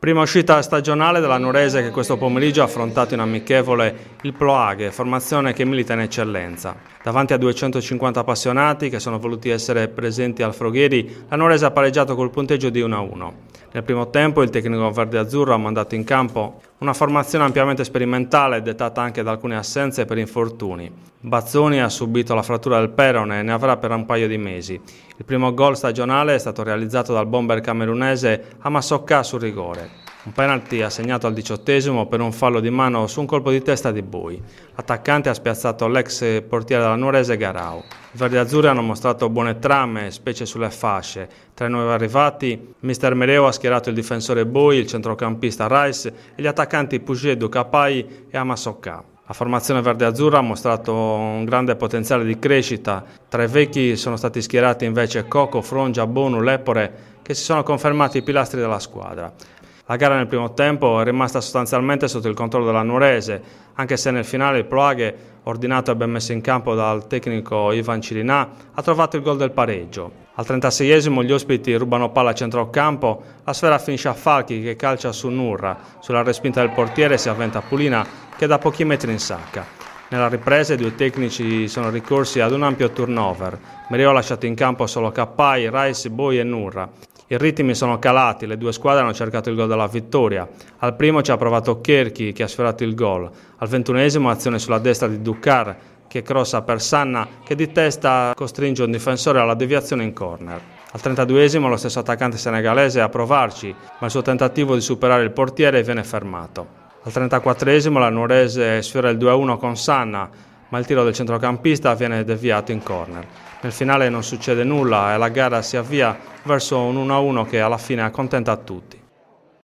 Prima uscita stagionale della Nuorese che questo pomeriggio ha affrontato in amichevole il Ploaghe, formazione che milita in eccellenza. Davanti a 250 appassionati che sono voluti essere presenti al Froghieri, la Nuorese ha pareggiato col punteggio di 1-1. Nel primo tempo il tecnico verde-azzurro ha mandato in campo una formazione ampiamente sperimentale dettata anche da alcune assenze per infortuni. Bazzoni ha subito la frattura del perone e ne avrà per un paio di mesi. Il primo gol stagionale è stato realizzato dal bomber camerunese Amassoka sul rigore. Un penalty assegnato al 18° per un fallo di mano su un colpo di testa di Bui. L'attaccante ha spiazzato l'ex portiere della Nuorese Garau. I verdi-azzurri hanno mostrato buone trame, specie sulle fasce. Tra i nuovi arrivati, Mister Mereo ha schierato il difensore Bui, il centrocampista Rice e gli attaccanti Puget, Ducapai e Amassoka. La formazione verde-azzurra ha mostrato un grande potenziale di crescita. Tra i vecchi sono stati schierati invece Coco, Frongia, Bonu, Lepore, che si sono confermati i pilastri della squadra. La gara nel primo tempo è rimasta sostanzialmente sotto il controllo della Nuorese, anche se nel finale il Ploaghe, ordinato e ben messo in campo dal tecnico Ivan Cirinà, ha trovato il gol del pareggio. Al 36° gli ospiti rubano palla a centrocampo, la sfera finisce a Falchi che calcia su Nurra, sulla respinta del portiere si avventa Pulina che da pochi metri insacca. Nella ripresa i due tecnici sono ricorsi ad un ampio turnover. Mereo ha lasciato in campo solo Cappai, Rice, Boi e Nurra. I ritmi sono calati, le due squadre hanno cercato il gol della vittoria. Al primo ci ha provato Cherchi che ha sfiorato il gol. Al 21° azione sulla destra di Ducar che crossa per Sanna che di testa costringe un difensore alla deviazione in corner. Al 32° lo stesso attaccante senegalese a provarci, ma il suo tentativo di superare il portiere viene fermato. Al 34° la Nuorese sfiora il 2-1 con Sanna, ma il tiro del centrocampista viene deviato in corner. Nel finale non succede nulla e la gara si avvia verso un 1-1 che alla fine accontenta tutti.